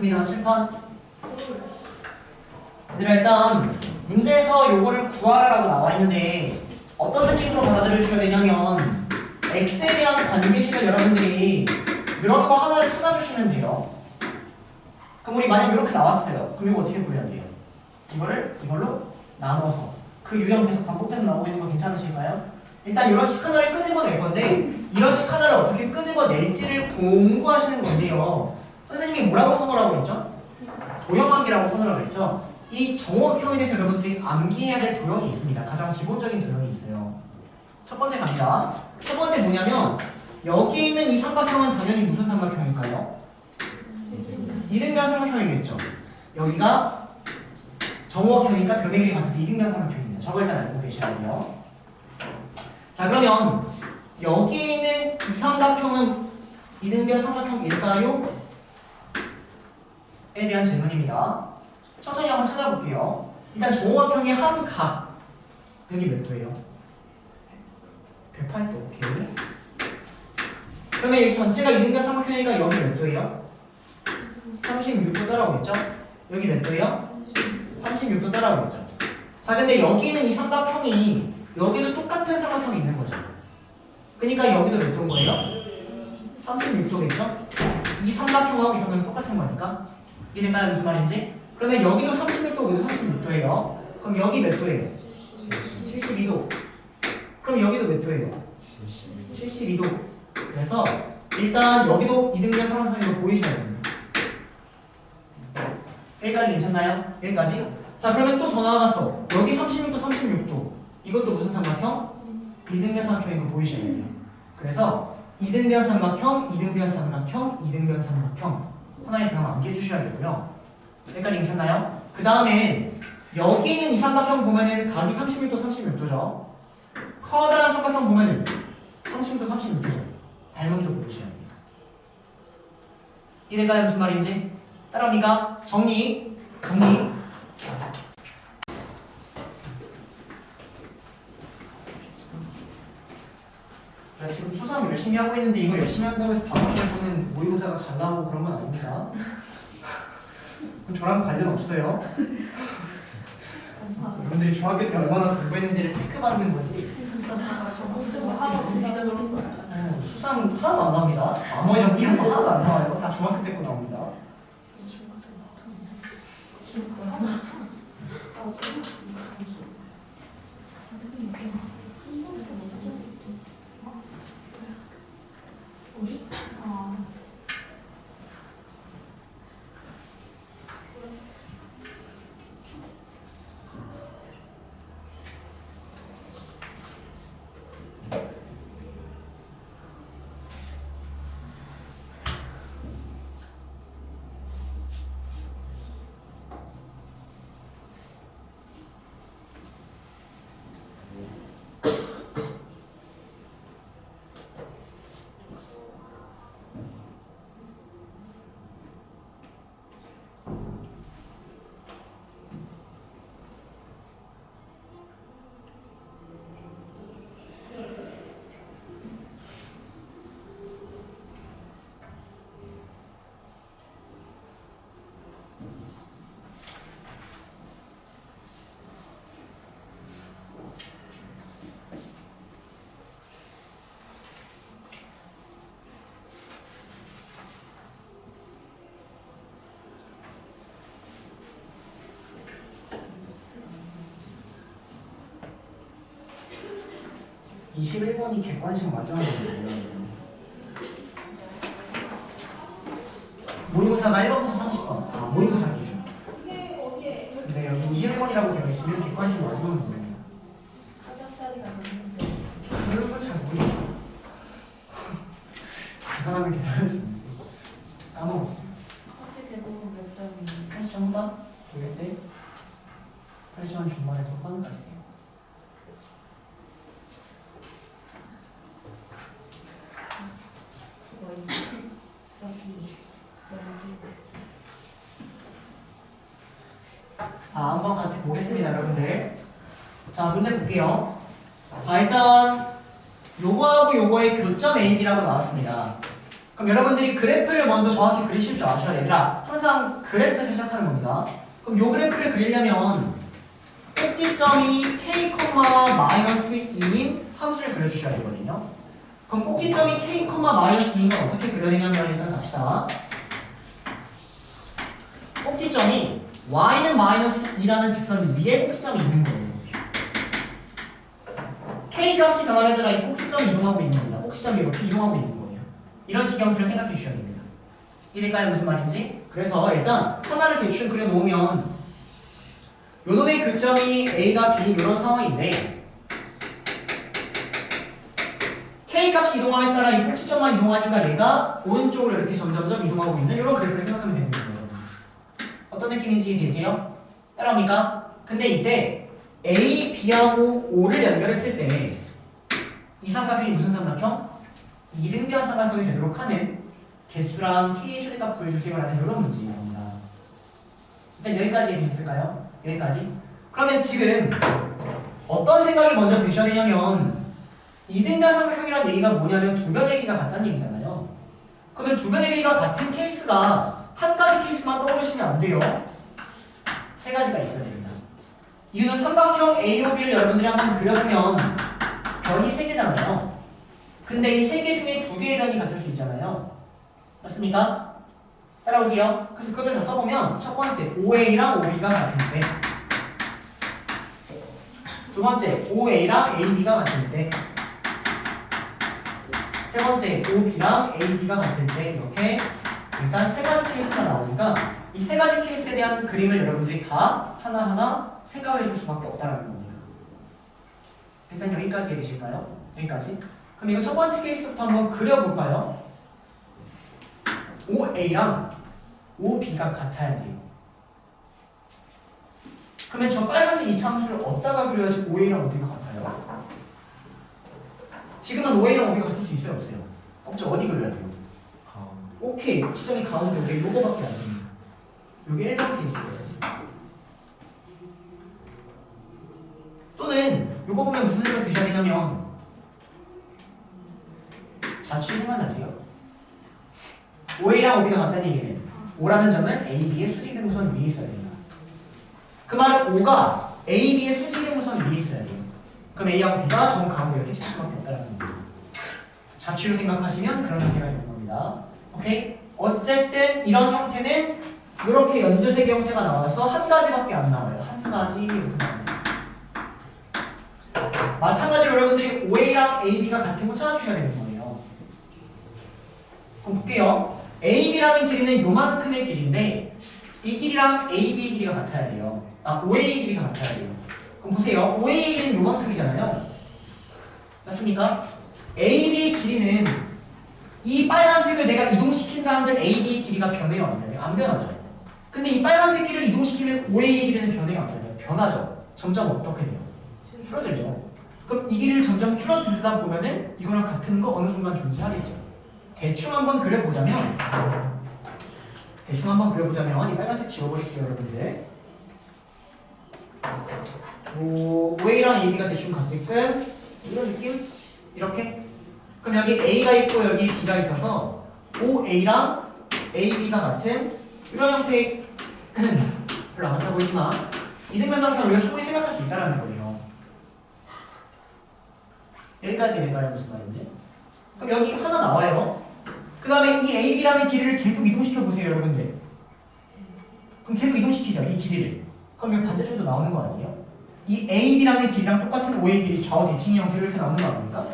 칠판. 얘들아 일단 문제에서 요거를 구하라고 나와 있는데 어떤 느낌으로 받아들여 주셔야 되냐면 x에 대한 관계식을 여러분들이 이런 거 하나를 찾아주시면 돼요. 그럼 우리 만약 이렇게 나왔어요. 그럼 이거 어떻게 구해야 돼요? 이걸로 나눠서 그 유형 계속 반복돼서 나오고 있는 거 괜찮으실까요? 일단 이런 식 하나를 끄집어낼 건데 이런 식 하나를 어떻게 끄집어낼지를 공부하시는 건데요. 선생님이 뭐라고 써놓으라고 했죠? 도형암기라고 써놓으라고 했죠? 이 정호흡형에 대해서 여러분들이 암기해야 될 도형이 있습니다. 가장 기본적인 도형이 있어요. 첫 번째 갑니다. 첫 번째 뭐냐면 여기 있는 이 삼각형은 당연히 무슨 삼각형일까요? 이등변 삼각형이겠죠. 여기가 정호흡형이니까 변의 길이 같아서 이등변 삼각형입니다. 저걸 일단 알고 계셔야 돼요. 자 그러면 여기 있는 이 삼각형은 이등변 삼각형일까요? 에 대한 질문입니다. 천천히 한번 찾아볼게요. 일단 정호흡형의 한 각 여기 몇 도예요? 108도. 오케이. 그러면 이 전체가 이등변 삼각형이니까 여기 몇 도예요? 36도 따라오고 있죠? 여기 몇 도예요? 36도 따라오고 있죠. 자 근데 여기 있는 이 삼각형이 여기도 똑같은 삼각형이 있는 거죠. 그러니까 여기도 몇 도인 거예요? 36도겠죠? 이 삼각형하고 이 삼각형이 똑같은 거니까 이해가요? 무슨 말인지? 그러면 여기도 36도, 여기도 36도예요. 그럼 여기 몇 도예요? 72도. 그럼 여기도 몇 도예요? 72도. 그래서 일단 여기도 이등변 삼각형으로 보이셔야 됩니다. 여기까지 괜찮나요? 여기까지? 자 그러면 또 더 나아갔어. 여기 36도, 36도. 이것도 무슨 삼각형? 이등변 삼각형으로 보이셔야 돼요. 그래서 이등변 삼각형, 이등변 삼각형, 이등변 삼각형. 하나의 변화 암기해 주셔야 되고요. 여기까지 괜찮나요? 그 다음에 여기 있는 이 삼각형 보면은 각이 36도, 36도죠. 커다란 삼각형 보면은 36도, 36도죠. 닮음도 보셔야 됩니다. 이해될까요? 무슨 말인지? 따라옵니까? 정리. 제가 지금 수상 열심히 하고 있는데 이거 열심히 한다고 해서 다음 주에 보면 모의고사가 잘 나오고 그런 건 아닙니다. 그럼 저랑 관련 없어요. 여러분들이 중학교 때 얼마나 공부했는지를 체크받는 거지. 수상 하나도 안 나옵니다. 나머지 이런 거 하나도 안 나와요. 다 중학교 때 거 나옵니다. 이 21번이 객관식 마지막 문제예요. 모의고사가 1번부터 30번. 모의고사 기준. 근데 여기 21번이라고 되어 있으면 객관식 마지막 문제입니다. 그런 걸 잘 모르겠어요. 계산하면 계산했습니다. 까먹었어요. 혹시 대부분 몇 점이에요? 80점 후반? 그럴 때 80점 중반에서 후반까지. 자, 한번 같이 보겠습니다, 여러분들. 자, 문제 볼게요. 자, 일단 요거하고 요거의 교점 A, B라고 나왔습니다. 그럼 여러분들이 그래프를 먼저 정확히 그리실 줄 아셔야 돼요. 얘들아, 항상 그래프에서 시작하는 겁니다. 그럼 요 그래프를 그리려면 꼭지점이 k, -2인 함수를 그려주셔야 되거든요. 그럼 꼭지점이 k, -2인 건 어떻게 그려야 되냐면 일단 갑시다. 꼭지점이 y는 -2라는 직선 위에 꼭지점이 있는 거예요. k 값이 변하면 얘들아 이 꼭지점이 이동하고 있는 겁니다. 꼭지점이 이렇게 이동하고 있는 거예요. 이런 식형들을 생각해 주셔야 됩니다. 이해될까요? 무슨 말인지? 그래서 일단 하나를 대충 그려놓으면 요놈의 교점이 A가 B 이런 상황인데 K 값이 이동함에 따라 이 꼭지점만 이동하니까 얘가 오른쪽으로 이렇게 점점점 이동하고 있는 이런 그래프를 생각하면 되는 거예요. 어떤 느낌인지 이해되세요? 따라옵니까? 근데 이때 A, B하고 O를 연결했을 때 이 삼각형이 무슨 삼각형? 이등변 삼각형이 되도록 하는 개수랑 K의 최대값 구해주세요라는 이런 문제입니다. 일단 여기까지 이해됐을까요? 여기까지? 그러면 지금 어떤 생각이 먼저 드셔야 되냐면 이등변 삼각형이란 얘기가 뭐냐면 두 변의 길이가 같다는 얘기잖아요. 그러면 두 변의 길이가 같은 케이스가 한 가지 케이스만 떠오르시면 안 돼요. 세 가지가 있어야 됩니다. 이유는 삼각형 AOB를 여러분들이 한번 그려보면 변이 세 개잖아요. 근데 이 세 개 중에 두 개의 변이 같을 수 있잖아요. 맞습니까? 따라오세요. 그래서 그것들 다 써보면 첫 번째 OA랑 OB가 같을 때, 두 번째 OA랑 AB가 같을 때, 세 번째 OB랑 AB가 같을 때 이렇게 일단 세 가지 케이스가 나오니까 이 세 가지 케이스에 대한 그림을 여러분들이 다 하나하나 생각을 해줄 수밖에 없다는 겁니다. 일단 여기까지 해주실까요? 여기까지? 그럼 이거 첫 번째 케이스부터 한번 그려볼까요? OA랑 OB가 같아야 돼요. 그러면 저 빨간색 이차함수를 어디다가 그려야지 OA랑 OB가 같아요? 지금은 OA랑 OB가 같을 수 있어요? 없어요? 없죠? 어디 그려야 돼요? 오케이. 시점이 가운데 왜 요거밖에 안 됩니다. 요게 1번 케이스예요. 또는 요거 보면 무슨 생각 드셔야 되냐면 자취 생각나세요? OA랑 OB가 같다는 얘기는 O라는 점은 A, B의 수직등무선 위에 있어야 됩니다. 그 말은 O가 A, B의 수직등무선 위에 있어야 돼요. 그럼 A하고 B가 정 가운데 이렇게 칠 수밖에 없다는 겁니다. 자취로 생각하시면 그런 형태가 되는 겁니다. 오케이? 어쨌든 이런 형태는 이렇게 연두색의 형태가 나와서 한 가지밖에 안 나와요. 한 가지 이렇게 나옵니다. 마찬가지로 여러분들이 OA랑 AB가 같은 거 찾아주셔야 되는 거예요. 그럼 볼게요. AB라는 길이는 요만큼의 길인데 이 길이랑 AB 길이가 같아야 돼요. OA 길이가 같아야 돼요. 그럼 보세요. OA 길이는 요만큼이잖아요. 맞습니까? AB 길이는 이 빨간색을 내가 이동시킨다 한들 AB 길이가 변해요? 안 변해요? 안 변하죠. 근데 이 빨간색 길이를 이동시키면 OA 길이는 변해요? 안 변해요? 변하죠. 점점 어떻게 돼요? 줄어들죠. 그럼 이 길이를 점점 줄어들다 보면은 이거랑 같은 거 어느 순간 존재하겠죠. 대충 한번 그려보자면 이 빨간색 지워버릴게요 여러분들. OA랑 AB가 대충 같게끔 이런 느낌? 이렇게? 그럼 여기 A가 있고 여기 B가 있어서 OA랑 AB가 같은 이런 형태의 별로 안 같아 보이지만 이등변 삼각형을 우리가 충분히 생각할 수 있다는 거예요. 여기까지 될까요? 무슨 말인지? 그럼 여기 하나 나와요. 그 다음에 이 AB라는 길이를 계속 이동시켜 보세요 여러분들. 그럼 계속 이동시키죠 이 길이를. 그럼 여기 반대쪽도 나오는 거 아니에요? 이 AB라는 길이랑 똑같은 OA 길이 좌우 대칭의 형태로 이렇게 나오는 거 아닙니까?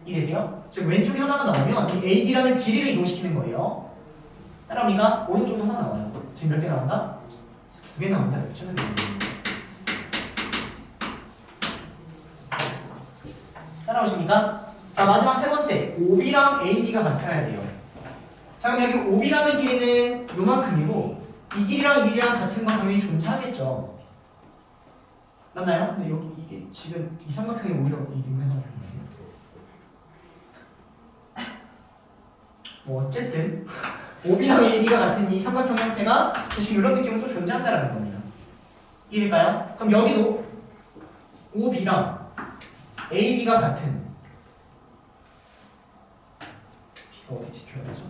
이해되세요? 즉 왼쪽에 하나가 나오면 이 AB라는 길이를 이동시키는 거예요. 따라옵니까? 오른쪽도 하나 나와요. 지금 몇 개 나온다? 2개 나온다. 이렇게 쳐면 돼요. 따라오십니까? 자 마지막 세 번째 OB랑 AB가 같아야 돼요. 자 그럼 여기 OB라는 길이는 요만큼이고 이 길이랑 이 길이랑 같은 건 당연히 존재하겠죠. 맞나요? 근데 여기 이게 지금 이 삼각형이 오히려 이 등변 삼각형이에요. 뭐 어쨌든 OB랑 AB가 같은 이 삼각형 형태가 대충 이런 느낌으로 또 존재한다는 겁니다. 이해될까요? 그럼 여기도 OB랑 AB가 같은 또 어디 지켜야 되죠?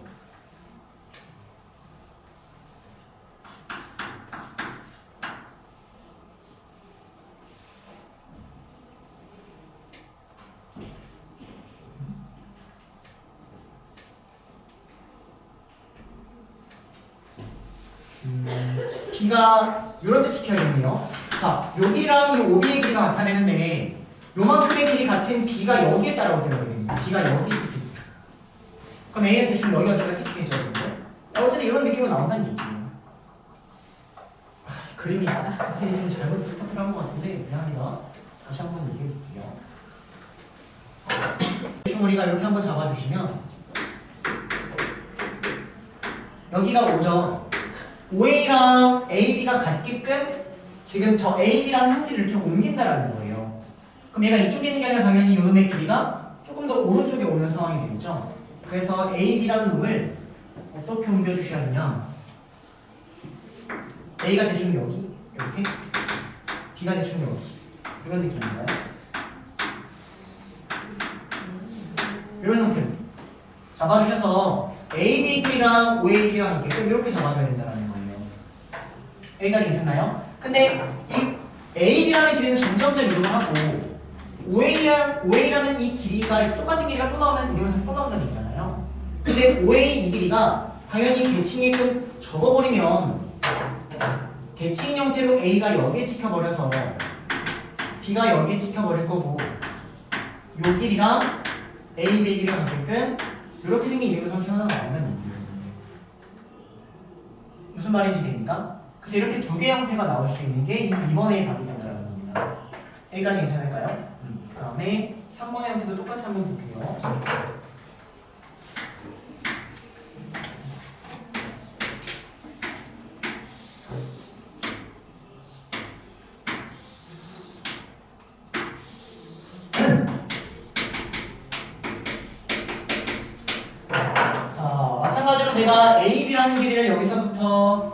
B가 이런 데 지켜야겠네요. 자, 여기랑 이 OB의 길이가 나타내는데 요만큼의 길이 같은 B가 여기에 따라오게 되거든요. B가 여기에 찍히죠. 그럼 A는 대충 여기 어디가 찍히겠죠, 여러분들? 어쨌든 이런 느낌으로 나온다는 얘기예요. 그림이 선생님이 좀 잘못 스타트를 한 것 같은데 미안합니다. 다시 한번 얘기해 볼게요. 대충 우리가 이렇게 한번 잡아주시면 여기가 5죠. OA랑 AB가 같게끔 지금 저 AB라는 형태를 이렇게 옮긴다라는 거예요. 그럼 얘가 이쪽에 있는 게 아니라 당연히 이놈의 길이가 조금 더 오른쪽에 오는 상황이 되겠죠. 그래서 AB라는 놈을 어떻게 옮겨주셔야 하느냐. A가 대충 여기 이렇게, B가 대충 여기 이런 느낌인가요? 이런 형태로 잡아주셔서 AB 길이랑 OA 길이랑 같게끔 이렇게 잡아줘야 된다는 거예요. 여기까지 괜찮나요? 근데 이 AB라는 길이는 점점점 이동을 하고 OA라는 이 길이가 이제 똑같은 길이가 또 나오면 이동해서 또 나온다는 얘기잖아요. 근데 OA 이 길이가 당연히 대칭이끔 접어버리면 대칭 형태로 A가 여기에 찍혀버려서 B가 여기에 찍혀버릴 거고 요 길이랑 A, B 길이가 같게끔 이렇게 생긴 이동선 하나가 나온다는 얘기예요. 무슨 말인지 됩니까? 그래서 이렇게 두 개의 형태가 나올 수 있는 게 이 2번의 답이 된다는 겁니다. 여기까지 괜찮을까요? 그 다음에 3번의 형태도 똑같이 한번 볼게요. 자, 마찬가지로 내가 AB라는 길이를 여기서부터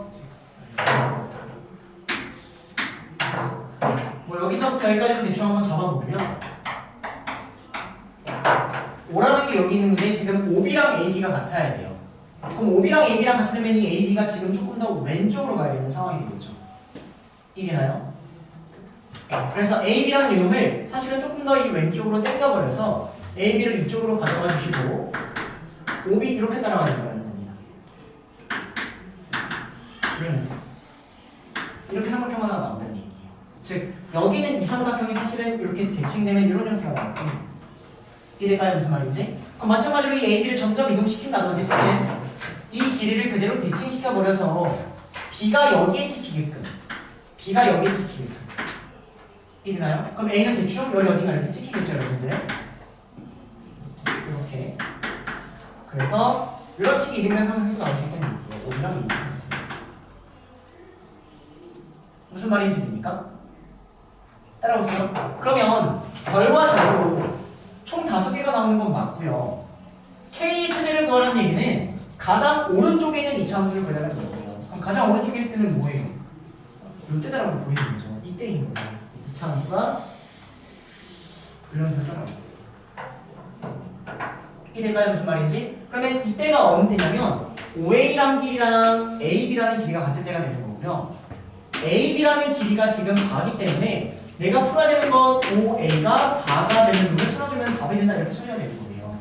여기서부터 여기까지로 대충 한번 잡아보고요. O라는 게 여기 있는데 지금 OB랑 AB가 같아야 돼요. 그럼 OB랑 AB랑 같으면 이 AB가 지금 조금 더 왼쪽으로 가야 되는 상황이 되겠죠. 이해나요? 그래서 AB라는 이놈을 사실은 조금 더 이 왼쪽으로 당겨버려서 AB를 이쪽으로 가져가 주시고 OB 이렇게 따라가는 거라는 겁니다. 이렇게 삼각형 하나가 나온다는 얘기예요. 즉 여기는 이 삼각형이 사실은 이렇게 대칭되면 이런 형태가 나왔거든요. 이해될까요? 무슨 말인지? 그럼 마찬가지로 이 AB를 점점 이동시킨다든지 이 길이를 그대로 대칭시켜버려서 B가 여기에 찍히게끔 이해되나요? 그럼 A는 대충 여기 어딘가 이렇게 찍히겠죠, 여러분들? 이렇게. 그래서 이런 식의 이동면 상승도 나올 수 있다는 얘기예요. O랑 A. 무슨 말인지 됩니까? 따라오세요. 그러면 결과적으로 총 5개가 나오는 건 맞고요. K의 최대를 구하라는 얘기는 가장 오른쪽에 있는 이차함수를 구해달라는 거예요. 그럼 가장 오른쪽에 있을 때는 뭐예요? 이때다라고 보이는 거죠. 이때인 거예요. 이차함수가 이런 표정을 이해될까요? 무슨 말인지? 그러면 이때가 어느 때냐면 OA랑 길이랑 AB라는 길이가 같은 때가 되는 거고요. AB라는 길이가 지금 4기 때문에 내가 풀어야 되는 건 OA가 4가 되는 놈을 찾아주면 답이 된다 이렇게 처리해야 되는 거예요.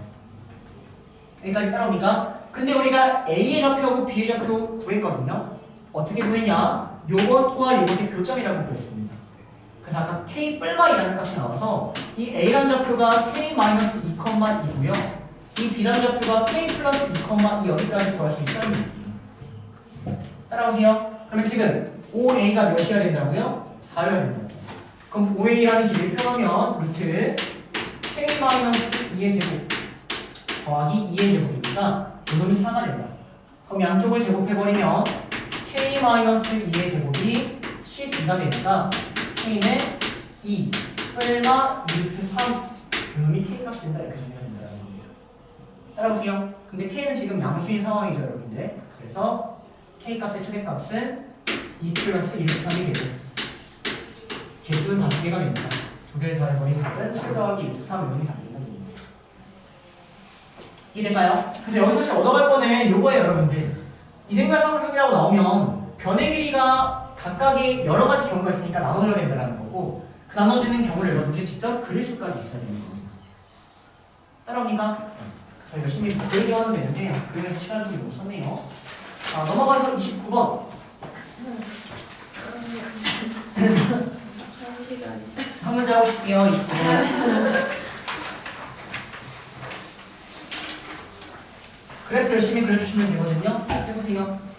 여기까지 따라옵니까? 근데 우리가 A의 좌표하고 B의 좌표 구했거든요. 어떻게 구했냐? 요것과 요것의 교점이라고 구했습니다. 그래서 아까 K+이라는 값이 나와서 이 A라는 좌표가 K-2,2고요. 이 B라는 좌표가 K+2,2 여기까지 구할 수 있다는 얘기예요. 따라오세요. 그러면 지금 OA가 몇이어야 된다고요? 4여야 된다고요. 그럼 OA라는 길이를 표하면 루트 K-2의 제곱 더하기 2의 제곱이니까 이놈이 4가 된다. 그럼 양쪽을 제곱해버리면 K-2의 제곱이 12가 되니까 K는 2 뿔마 2루트 3 이놈이 K값이 된다 이렇게 정리가 된다는 겁니다. 따라보세요. 근데 K는 지금 양수인 상황이죠 여러분들. 그래서 K값의 최대값은 2 플러스 2루트 3이 되고 개수는 5개가 됩니다. 2개를 더해버린 답은 7 더하기 2루트 3 이놈이 답이 된다는 겁니다. 이해될까요? 그래서 여기서 사실 얻어갈 거는 요거예요, 여러분들. 이등변삼각형이라고 나오면 변의 길이가 각각의 여러 가지 경우가 있으니까 나눠줘야 된다는 거고, 그 나눠주는 경우를 여러분들이 직접 그릴 수까지 있어야 되는 겁니다. 따라옵니까? 그래서 열심히 그리기만 하면 되는데 그래서 시간을 좀 너무 썼네요. 자, 넘어가서 29번. 한 시간. 한 문제 하고 싶게요. 29번. 그래프 열심히 그려주시면 되거든요. 해보세요.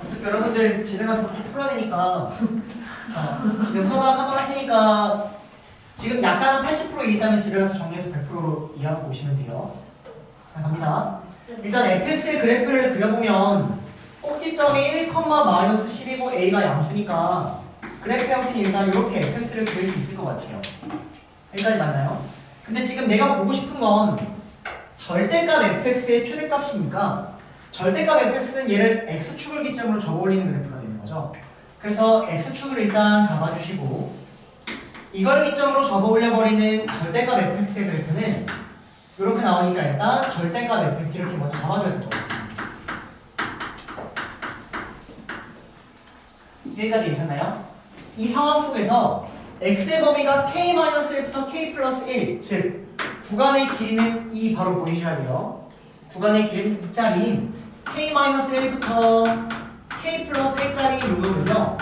어차피 여러분들 집에 가서 그렇게 풀어야 되니까 지금 하나 한번 할 테니까 지금 약간 한 80% 이기다면 집에 가서 정리해서 100% 이해하고 오시면 돼요. 자, 갑니다. 일단 fx의 그래프를 그려보면 꼭지점이 1,-10이고 a가 양수니까 그래프 형태는 일단 이렇게 fx를 그릴 수 있을 것 같아요. 여기까지 맞나요? 근데 지금 내가 보고 싶은 건 절대값 fx의 최대값이니까 절대값 fx는 얘를 x축을 기점으로 접어올리는 그래프가 되는 거죠. 그래서 x축을 일단 잡아주시고 이걸 기점으로 접어올려버리는 절대값 fx의 그래프는 이렇게 나오니까 일단 절대값 fx 이렇게 먼저 잡아줘야 될 것 같습니다. 여기까지 괜찮나요? 이 상황 속에서 x의 범위가 k-1부터 k 플러스 1, 즉 구간의 길이는 이 바로 보이셔야 돼요. 구간의 길이는 이 자리인 k-1부터 k 플러스 1짜리 요거는요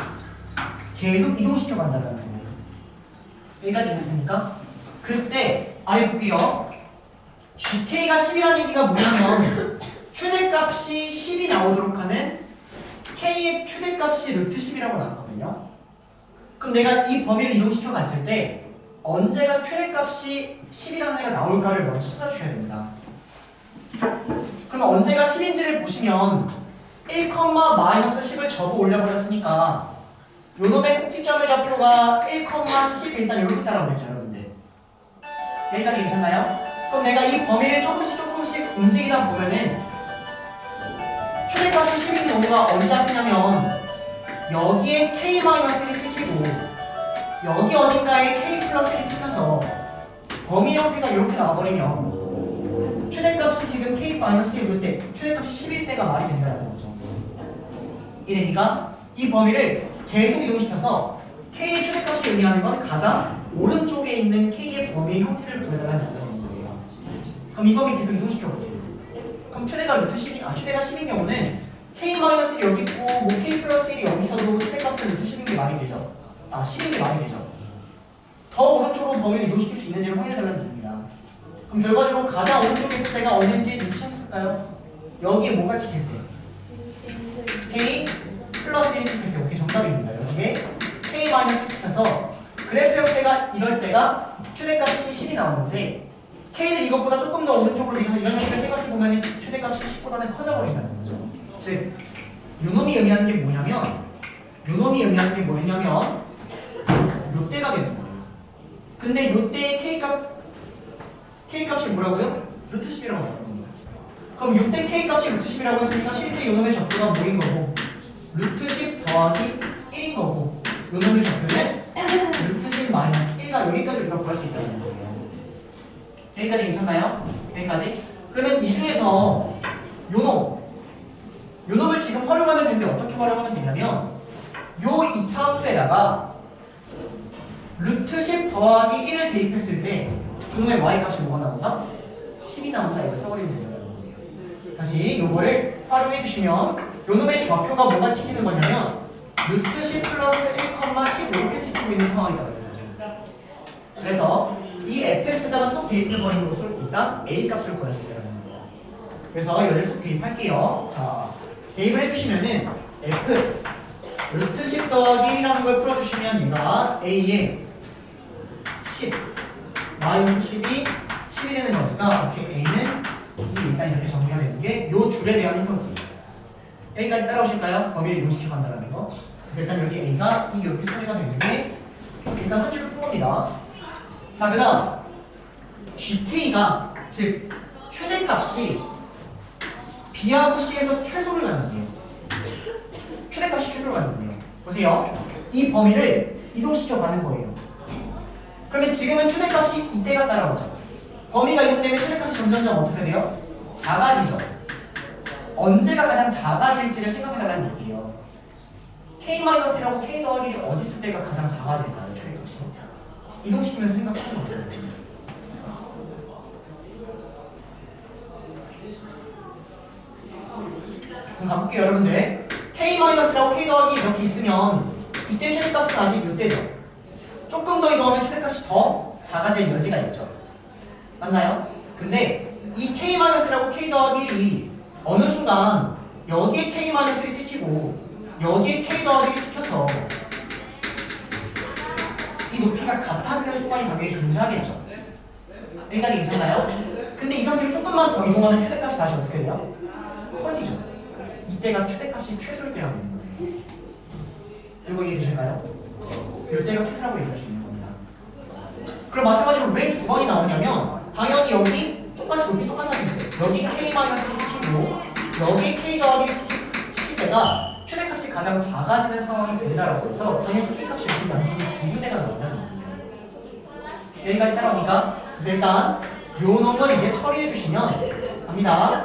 계속 이동시켜 간다는 거예요. 여기까지 됐습니까? 그때 아예 볼게요. gk가 10이라는 얘기가 뭐냐면 최대값이 10이 나오도록 하는 k의 최대값이 루트 10이라고 나왔거든요. 그럼 내가 이 범위를 이동시켜 갔을 때 언제가 최대값이 10이라는 애가 나올까를 먼저 찾아주셔야 됩니다. 그러면 언제가 10인지를 보시면 1,-10을 접어 올려버렸으니까 요놈의 꼭지점의 좌표가 1,10 일단 이렇게 따라오겠죠, 여러분들. 여기까지 괜찮나요? 그럼 내가 이 범위를 조금씩 움직이다 보면은 최대값이 10인 경우가 언제 잡히냐면 여기에 k-1을 찍히고 여기 어딘가에 k 플러스 1을 찍혀서 범위 형태가 이렇게 나와버리면 최대값이 지금 k-1일 때 최대값이 10일 때가 말이 된다는 거죠. 이해됩니까? 이 범위를 계속 이동시켜서 k의 최대값이 의미하는 건 가장 오른쪽에 있는 k의 범위의 형태를 구해달라는 얘기가 거예요. 그럼 이 범위 계속 이동시켜보세요. 그럼 최대가 루트 10이, 최대가 10인 경우는 k-1이 여기 있고 뭐 k 플러스 1이 여기 있어도 최대값은 루트 10인 게 말이 되죠. 10인 게 말이 되죠. 더 오른쪽으로 범위를 이동시킬 수 있는지를 확인해달라는 얘기입니다. 그럼 결과적으로 가장 오른쪽에 있을 때가 어딘지 눈치챘을까요? 여기에 뭐가 찍힐 때? K 플러스 1이 찍힐 때. 오케이, 정답입니다. 여기에 K 마이너스 1 찍혀서 그래프 형태가 이럴 때가 최대값이 10이 나오는데 K를 이것보다 조금 더 오른쪽으로 밀어서 이런 식으로 생각해보면 최대값이 10보다는 커져버린다는 거죠. 즉 요놈이 의미하는 게 뭐냐면 요때가 되는 거예요. 근데 요때의 K값이 뭐라고요? 루트 10이라고 나오는 거예요. 그럼 요때 K값이 루트 10이라고 했으니까 실제 요놈의 적도가 뭐인 거고 루트 10 더하기 1인 거고 요놈의 적도는 루트 10 마이너스 1다. 여기까지 우리가 구할 수 있다는 거예요. 여기까지 괜찮나요? 여기까지? 그러면 이 중에서 요놈을 지금 활용하면 되는데 어떻게 활용하면 되냐면 요 이차 함수에다가 루트 10 더하기 1을 대입했을 때 요놈의 y값이 뭐가 나온다? 10이 나온다. 이거 써버리면 돼요. 다시 요거를 활용해 주시면 요놈의 좌표가 뭐가 찍히는 거냐면 루트 10 플러스 1, 10 이렇게 찍히고 있는 상황이라고 해요. 그래서 이 fx에다가 속 대입해버림으로써 일단 a 값을 구할 수 있다는 겁니다. 그래서 얘를 속 대입할게요. 자, 대입을 해주시면은 f 루트 10 더하기 1이라는 걸 풀어주시면 얘가 a에 10 마이너스 10이 되는 거니까 오케이, a는 2 일단 이렇게 정리가 되는 게 요 줄에 대한 해석이에요. a까지 따라오실까요? 범위를 이동시켜 간다는 거. 그래서 일단 여기 a가 2 이렇게 처리가 되는 게 일단 한 줄을 푼 겁니다. 자, 그 다음 GK가 즉 최대값이 B하고 C에서 최소를 갖는데요. 최대값이 최소를 갖는데요. 보세요. 이 범위를 이동시켜 가는 거예요. 그러면 지금은 최대값이 이때가 따라오죠. 범위가 이동되면 최대값이 점점점 어떻게 돼요? 작아지죠. 언제가 가장 작아질지를 생각해달라는 얘기예요. K-1이라고 K 더하기 1이 어디 있을 때가 가장 작아질까요? 최대값이 이동시키면서 생각하는 거예요. 그럼 가볼게요, 여러분들. K-라고 K 더하기 이렇게 있으면 이때 최대값은 아직 이때죠. 조금 더 이동하면 최대값이 더 작아질 여지가 있죠. 맞나요? 근데 이 K-라고 K 더하기 1이 어느 순간 여기에 K-1을 찍히고 여기에 K 더하기 1이 찍혀서 이 높이가 같아지는 순간이 당연히 존재하겠죠. 여기까지 괜찮나요? 근데 이 상태로 조금만 더 이동하면 최대값이 다시 어떻게 돼요? 커지죠. 이때가 최대값이 최소일 때라고 있는 거예요. 그리고 이해 되실까요? 이때가 최소라고 얘기할 수 있는 겁니다. 그럼 마찬가지로 왜 두 번이 나오냐면 당연히 여기 똑같이 높이 똑같아지는데 여기 K-를 찍히고 여기 K 더하기를 찍힐 때가 최대값이 가장 작아지는 상황이 된다라고 해서 당연히 K값이 여기 양쪽이 같은 때가 나온다는 거예요. 여기까지 따라오니까 그래서 일단 요 놈을 이제 처리해 주시면 갑니다.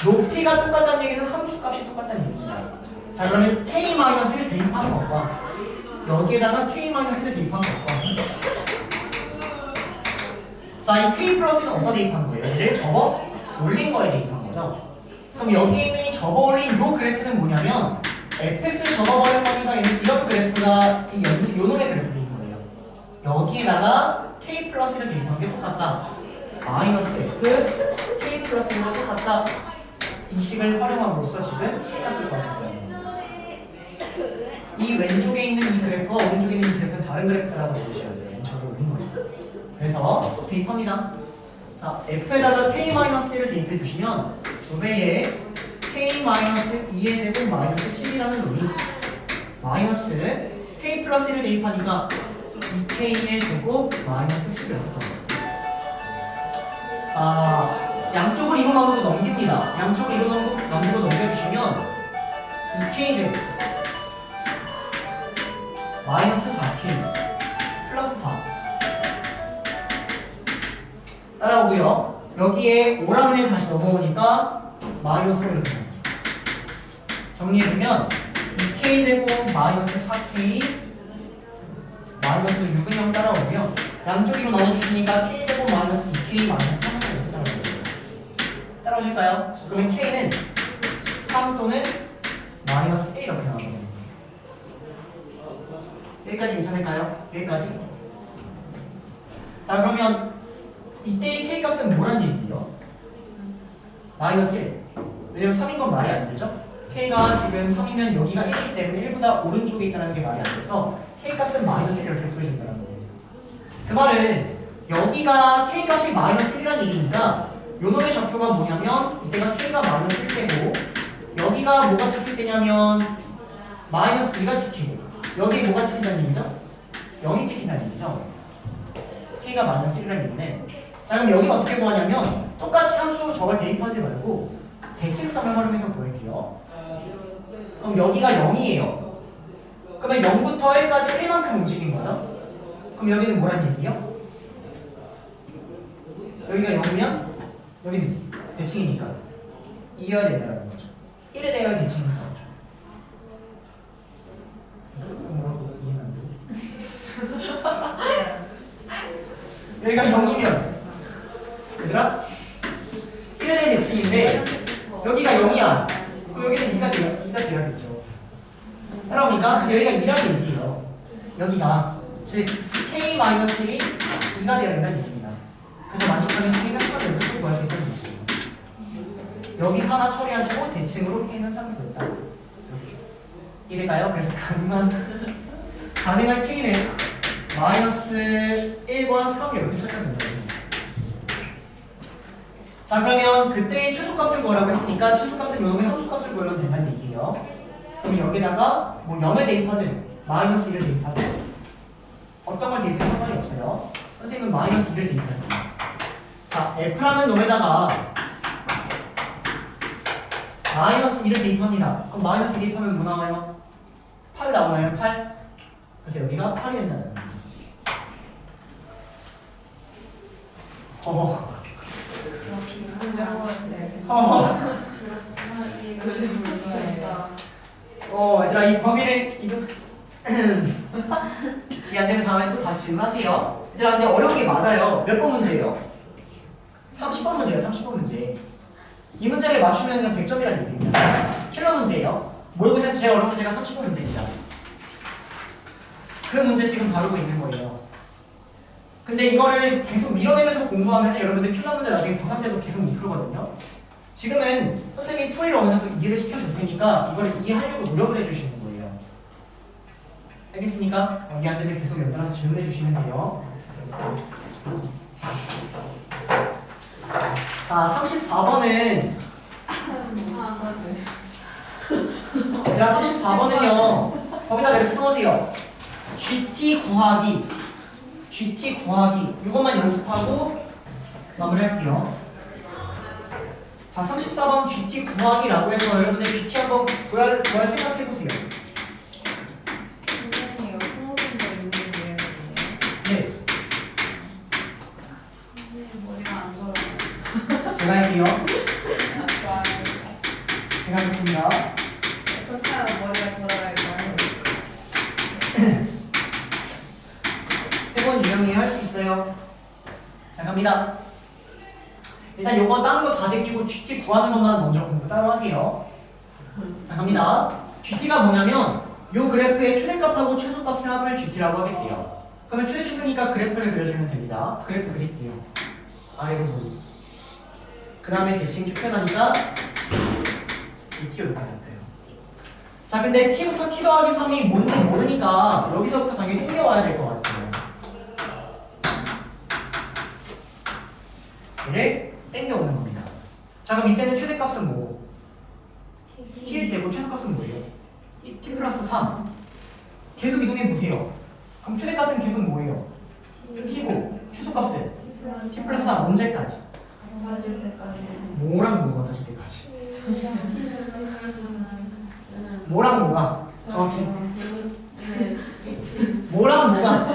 높이가 똑같다는 얘기는 함수값이 똑같다는 얘기입니다. 자, 그러면 K-를 대입하는 것과 여기에다가 K-를 대입한 것과 자, 이 K 플러스는 어디다 대입한 거예요? 얘를 접어 올린 거에 대입한 거죠. 그럼 여기에 있는 이 접어 올린 요 그래프는 뭐냐면 fx를 접어버린 거니까 이런 그래프가 이 요 놈의 그래프인 거예요. 여기에다가 K 플러스를 대입한 게 똑같다. 마이너스 F K 플러스가 똑같다. 이 식을 활용함으로써 지금 K값을 구하실 거예요. 이 왼쪽에 있는 이 그래프와 오른쪽에 있는 이 그래프는 다른 그래프라고 보셔야 돼요. 왼쪽에 올린 거예요. 그래서 대입합니다. 자, F에다가 K-1을 대입해 주시면 2배의 K-2의 제곱 마이너스 10이라는 놈이 마이너스 K 플러스 1을 대입하니까 2K의 제곱 마이너스 10을 얻어요. 자, 양쪽을 이로 나누고 넘깁니다. 양쪽을 이로 나누고 넘겨주시면 2K 제곱 마이너스 4K 플러스 4 따라오고요. 여기에 5라는 애 다시 넘어오니까 마이너스 5를 정리해주면 2K 제곱 마이너스 4K 마이너스 6은 0 따라오고요. 양쪽으로 나눠주시니까 K 제곱 마이너스 2K 마이너스 3을 이렇게 따라오고요. 따라오실까요? 그러면 K는 3 또는 마이너스 1 이렇게 나오거든요. 여기까지 괜찮을까요? 여기까지? 자, 그러면 이때의 k 값은 뭐란 얘기예요? 마이너스 1. 왜냐면 3인 건 말이 안 되죠? k가 지금 3이면 여기가 1이기 때문에 1보다 오른쪽에 있다는 게 말이 안 돼서 k 값은 마이너스 1을 이렇게 보여준다는 거예요. 그 말은 여기가 k 값이 마이너스 1이라는 얘기니까 요 놈의 좌표가 뭐냐면 이때가 k가 마이너스 1되고 여기가 뭐가 찍힐 때냐면 마이너스 2가 찍히고 여기 뭐가 찍힌다는 얘기죠? 0이 찍힌다는 얘기죠. k가 마이너스 1이라는 얘기는 자 그럼 여기는 어떻게 구하냐면 똑같이 함수 저걸 대입하지 말고 대칭성을 활용해서 구할게요. 그럼 여기가 0이에요. 그러면 0부터 1까지 1만큼 움직인 거죠? 그럼 여기는 뭐란 얘기예요? 여기가 0이면 여기는 대칭이니까 2여야 된다는 거죠. 1에 대하여 대칭인 거죠. 뭐라고 이해는 안 돼. 여기가 0이면 얘들아 1에 대해 대칭인데 여기가 0이야. 그럼 여기는 2가 돼야겠죠. 그러니까 여기가 2라는 얘기예요. 여기가 즉 k-1이 2가 되어야 된다는 얘기입니다. 그래서 만족하는 k는 3을 이렇게 구할 수 있다는 얘기예요. 여기서 하나 처리하시고 대칭으로 k는 3이 됐다. 이렇게 이해될까요? 그래서 가능한 k는 마이너스 1과 3 이렇게 처리하면 된다. 자 그러면 그때의 최소값을 구하라고 했으니까 최소값은 요놈의 함수값을 구하면 된다는 얘기예요. 그럼 여기다가 뭐 0을 대입하든 마이너스 1을 대입하든 어떤 걸 대입해도 상관이 없어요. 선생님은 마이너스 1을 대입할게요. 자 f라는 놈에다가 마이너스 1을 대입합니다. 그럼 마이너스 1 대입하면 뭐 나와요? 8 나오나요? 8? 그래서 여기가 8이 된다는 거예요. 얘들아 이 범위를 이거 이게 안 되면 다음에 또 다시 질문하세요. 얘들아 근데 어려운 게 맞아요. 몇 번 문제예요? 30번 문제예요. 30번 문제. 이 문제를 맞추면 그냥 100점이라는 얘기입니다. 킬러 문제예요. 모의고사에서 제일 어려운 문제가 30번 문제입니다. 그 문제 지금 다루고 있는 거예요. 근데 이거를 계속 밀어내면서 공부하면 여러분들 킬러 문제 나중에 고3 때도 계속 못 풀거든요. 지금은 선생님이 풀이를 어느 정도 이해를 시켜줄 테니까 이걸 이해하려고 노력을 해주시는 거예요. 알겠습니까? 이해 안 되면 계속 연달아서 질문해 주시면 돼요. 자, 34번은 얘들아 34번은요 거기다가 이렇게 써놓으세요. GT 구하기 이것만 연습하고 마무리할게요. 자 34번 GT 구하기라고 해서 여러분들 GT 한번 구할 생각해보세요. 선생님 이거 풀어본 거 있는데 네 선생님 머리가 안 돌아가요. 제가 할게요. 좋아요. 제가 하겠습니다. 어떻게 하면 머리가 돌아갈까요? 해본 유형이 할 수 있어요. 자 갑니다. 일단 요거 다른 거 다 제끼고 GT 구하는 것만 먼저 공부 따로 하세요. 자 갑니다. GT가 뭐냐면 요 그래프의 최대값하고 최소값의 합을 GT라고 하겠대요. 그러면 최대 최소니까 그래프를 그려주면 됩니다. 그래프 그릴게요. 아래로 보기. 그 다음에 대칭 축변하니까 이 T 여기까지 할게요. 자 근데 T부터 T 더하기 3이 뭔지 모르니까 여기서부터 당연히 땡겨와야 될 것 같아요. 얘를 땡겨오는 겁니다. 자 그럼 이때는 최대값은 뭐고? T일 때고 최소값은 뭐예요? T 플러스 3. 계속 이동해 보세요. 그럼 최대값은 계속 뭐예요? T고 최소값은 T 플러스 3 언제까지? 맞을 때까지. 뭐랑 뭐가 다질 때까지? 뭐랑 뭐가? 정확히 뭐랑 뭐가?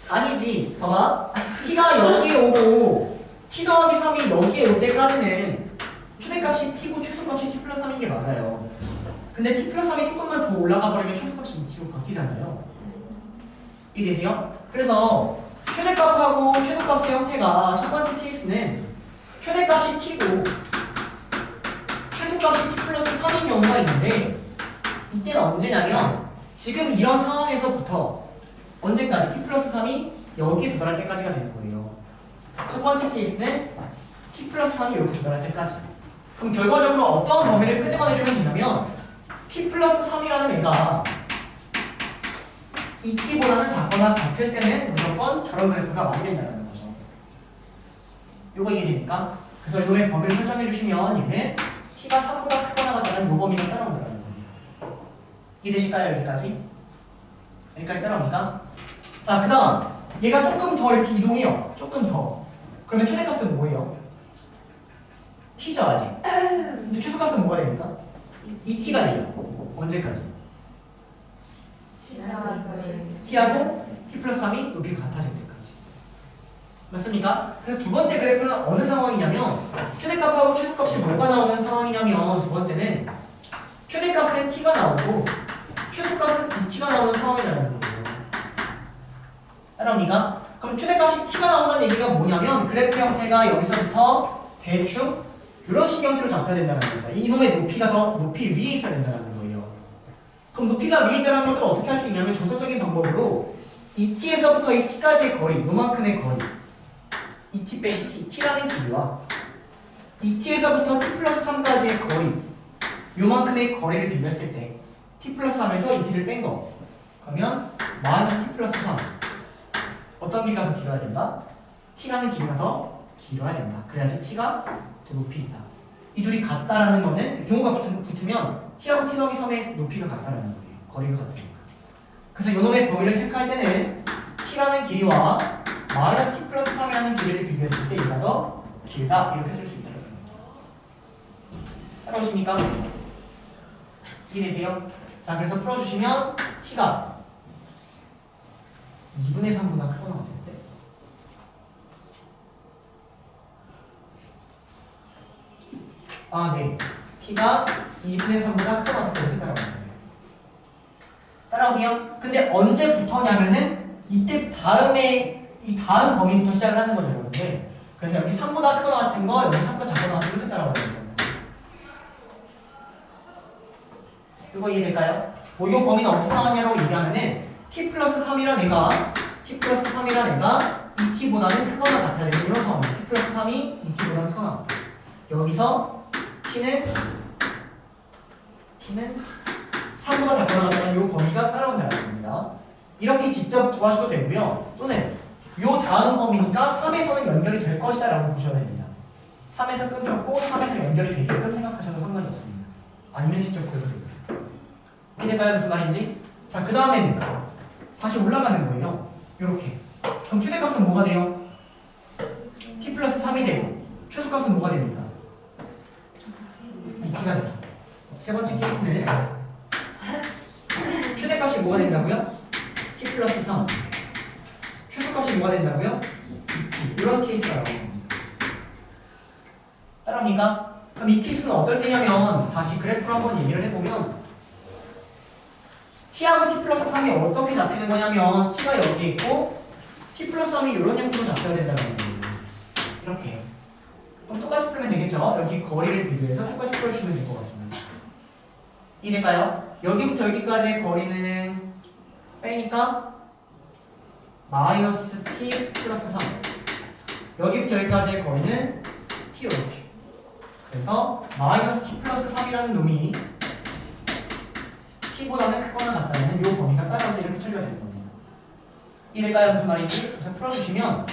아니지. 봐봐. T가 여기에 오고 T 더하기 3이 여기에 올 때까지는 최대값이 T고 최소값이 T 플러스 3인 게 맞아요. 근데 T 플러스 3이 조금만 더 올라가 버리면 최소값이 T로 바뀌잖아요. 이해되세요? 그래서 최대값하고 최소값의 형태가 첫 번째 케이스는 최대값이 T고 최소값이 T 플러스 3인 경우가 있는데 이때는 언제냐면 지금 이런 상황에서부터 언제까지? T 플러스 3이 여기에 도달할 때까지가 되는 거예요. 첫 번째 케이스는 t 플러스 3이 이렇게 도달할 때까지. 그럼 결과적으로 어떤 범위를 끄집어내주면 되냐면 t 플러스 3이라는 애가 2t보다는 작거나 같을 때는 무조건 저런 그래프가 많이 된다는 거죠. 요거 이해됩니까? 그래서 이놈의 범위를 설정해 주시면 얘는 t가 3보다 크거나 같다는 요 범위가 따라온다는 거예요. 이해되실까요? 여기까지? 여기까지 따라옵니까? 자, 그 다음 얘가 조금 더 이렇게 이동해요. 조금 더. 그러면 최대값은 뭐예요? t죠 아직. 근데 최소값은 뭐가 됩니까? 2t가 돼요. 언제까지? t하고 t 플러스 3이 높이가 같아질 때까지. 맞습니까? 그래서 두 번째 그래프는 어느 상황이냐면 최대값하고 최소값이 뭐가 나오는 상황이냐면 두 번째는 최대값은 t가 나오고 최소값은 2t가 나오는 상황이라는 거예요. 따라옵니까? 그럼 최대값이 t가 나온다는 얘기가 뭐냐면 그래프 형태가 여기서부터 대충 이런 식 형태로 잡혀야 된다는 겁니다. 이놈의 높이가 더 높이 위에 있어야 된다는 거예요. 그럼 높이가 위에 있다는 것을 어떻게 할 수 있냐면 정석적인 방법으로 이 t에서부터 이 t까지의 거리, 요만큼의 거리, 이 t 빼기 t, t라는 길이와 이 t에서부터 t 플러스 3까지의 거리, 요만큼의 거리를 비교했을 때 t 플러스 3에서 이 t를 뺀 거. 그러면 마이너스 t 플러스 3. 어떤 길이가 더 길어야 된다? t라는 길이가 더 길어야 된다. 그래야지 t가 더 높이 있다. 이 둘이 같다라는 거는 등호가 붙으면 t하고 t 더하기 3의 높이가 같다라는 거예요. 거리가 같으니까. 그래서 요놈의 범위를 체크할 때는 t라는 길이와 마이너스 t 플러스 3이라는 길이를 비교했을 때 얘가 더 길다. 이렇게 쓸 수 있다는 거예요. 따라오십니까? 이해되세요? 자, 그래서 풀어주시면 t가 2분의 3보다 크거나 같을 때 네. t가 2분의 3보다 크거나 같을 때 이렇게 따라오는 거예요. 따라오세요? 근데 언제부터냐면은 이때 이 다음 범위부터 시작을 하는 거죠, 여러분들. 그래서 여기 3보다 크거나 같은 거, 여기 3보다 작거나 같은 거 이렇게 따라오는 거예요. 이거 이해될까요? 이 범위는 어디서 나왔냐고 얘기하면은 t 플러스 3이란 애가 이 t보다는 크거나 같아야 되는 이런 상황이에요. t 플러스 3이 2t보다는 크거나 같다. 여기서 t는 3보다 작거나 같다는 이 범위가 따라온다는 겁니다. 이렇게 직접 구하셔도 되고요. 또는 이 다음 범위니까 3에서는 연결이 될 것이다 라고 보셔야 됩니다. 3에서 끊겼고 3에서 연결이 되게끔 생각하셔도 상관이 없습니다. 아니면 직접 구해도 되고요. 이해될까요? 무슨 말인지? 자, 그 다음에는 다시 올라가는 거예요. 이렇게. 그럼 최대값은 뭐가 돼요? t 플러스 3이 되고 최소값은 뭐가 됩니까? 2t가 되죠. 세 번째 케이스는 최대값이 뭐가 된다고요? t 플러스 3. 최소값이 뭐가 된다고요? 2t. 이런 케이스가 나옵니다. 따라합니까? 그럼 이 케이스는 어떨 때냐면 다시 그래프로 한번 얘기를 해보면 t하고 t 플러스 3이 어떻게 잡히는 거냐면 t가 여기 있고 t 플러스 3이 이런 형태로 잡혀야 된다는 거예요. 이렇게. 그럼 똑같이 풀면 되겠죠? 여기 거리를 비교해서 똑같이 풀어주시면 될 것 같습니다. 이해될까요? 여기부터 여기까지의 거리는 빼니까 마이너스 t 플러스 3. 여기부터 여기까지의 거리는 t 이렇게. 그래서 마이너스 t 플러스 3이라는 놈이 t보다는 크거나 같다는 이 범위가 따라올 때 이렇게 처리가 되는 겁니다. 이해될까요? 무슨 말인지? 그래서 풀어주시면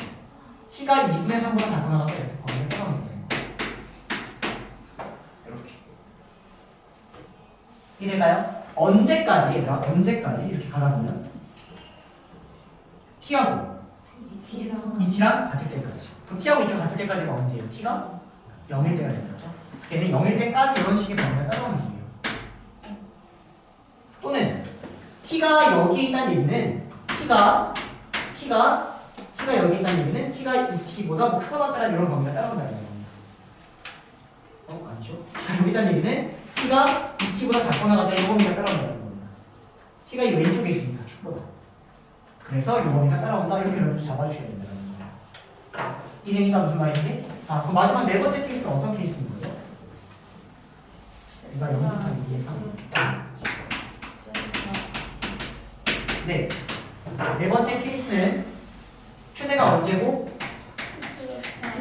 t가 2분의 3보다 작거나 같다 이렇게 범위가 따라오는 거예요. 이렇게. 이해될까요? 언제까지 얘들아? 언제까지 이렇게 가다 보면 t하고 2t랑 같을 때까지. 그럼 t하고 2t가 같을 때까지가 언제예요? t가 0일 때가 되는 거죠. 쟤는 0일 때까지 이런 식의 범위가 따라오는 거예요. 또는 t가 여기 있다는 얘기는 t가 여기 있다는 얘기는 t가 2t보다 뭐 크거나 같다는 이런 범위가 따라온다는 겁니다. 아니죠. 여기 있다는 얘기는 t가 2t보다 작거나 같다는 이 범위가 따라온다는 겁니다. t가 이 왼쪽에 있으니까 축보다. 그래서 이 범위가 따라온다 이렇게 여러분 잡아주셔야 된다는 거예요. 이해니까 무슨 말인지? 자, 그럼 마지막 네 번째 케이스는 어떤 케이스인 거죠? 이거 0부터 2의 3. 네. 네 번째 케이스는 최대가 언제고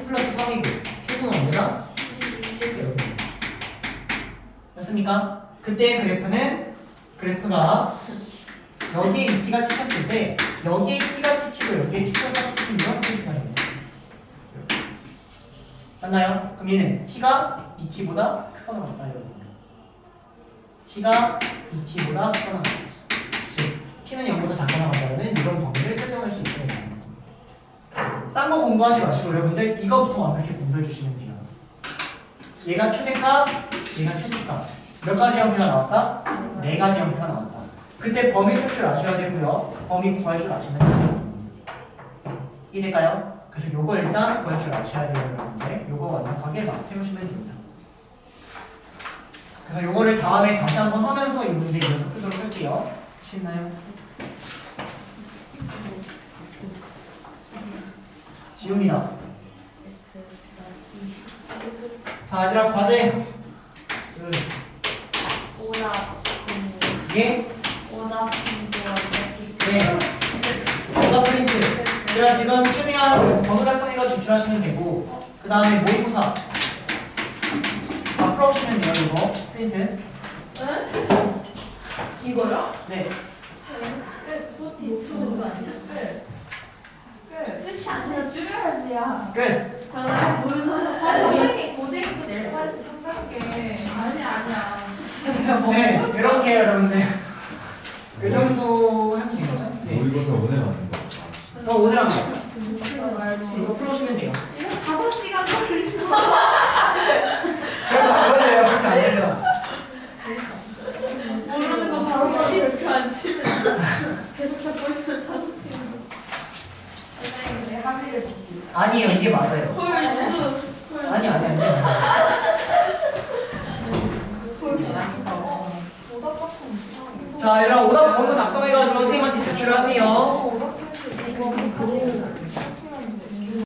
2t 플러스 3이고 최소는 언제나 7대 0. 맞습니까? 그때 그래프가 여기에 이 t가 찍혔을 때 여기에 t가 찍히고 여기에 t 플러스 3이 찍히면 케이스가 있네요. 맞나요? 그럼 얘는 t가 2t보다 크거나 같다 이런 거예요. t가 2t보다 크거나 같다. 즉 t는 0보다 작거나 같다는 이런 범위를 설정할 수 있어요. 딴 거 공부하지 마시고 여러분들 이거부터 완벽히 공부해 주시면 돼요. 얘가 최대값, 얘가 최소값. 몇 가지 형태가 나왔다? 4가지 형태가 나왔다. 그때 범위 쓸 줄 아셔야 되고요. 범위 구할 줄 아시면 돼요. 이해될까요? 그래서 요거 일단 구할 줄 아셔야 돼요, 여러분들. 요거 완벽하게 마스터해오시면 됩니다. 그래서 요거를 다음에 다시 한번 하면서 이 문제 이어서 풀도록 할게요. 쉽나요? 지웁니다. 자, 얘들아, 과제. 오답 예? 오답 네. 오답 프린트. 얘들아, 지금 최대한 번호 작성해가 제출하시면 되고, 그 다음에 모의고사. 다 풀어오시면 돼요, 이거. 프린트. 응? 이거요? 네. 포티 투는 거 아니야? 끝이 아니라 줄여야지야. 끝. 저는 보면 사실 선생님 고생도 낼 뻔했어 3단계. 아니야. 네, 이렇게 해요, 여러분들. 그 정도 하면 되는 거죠? 네. 모의고사 오늘 하는 거. 그럼 오늘 한 거. 진짜 말고. 이거 풀어오시면 돼요. 이거 5시간 걸리고. 그래서 안 걸려요, 그렇게 안 걸려. 모르는 거 바로 이렇게 안 치면 계속 잡고 있으면 5시간. 선생님 내 합의를 보지. 아니에요, 이게 맞아요. 홀수. 아니, 이게 맞아요. 자, 얘들아, 오답 번호 작성해가지고 선생님한테 제출하세요. 오답 이거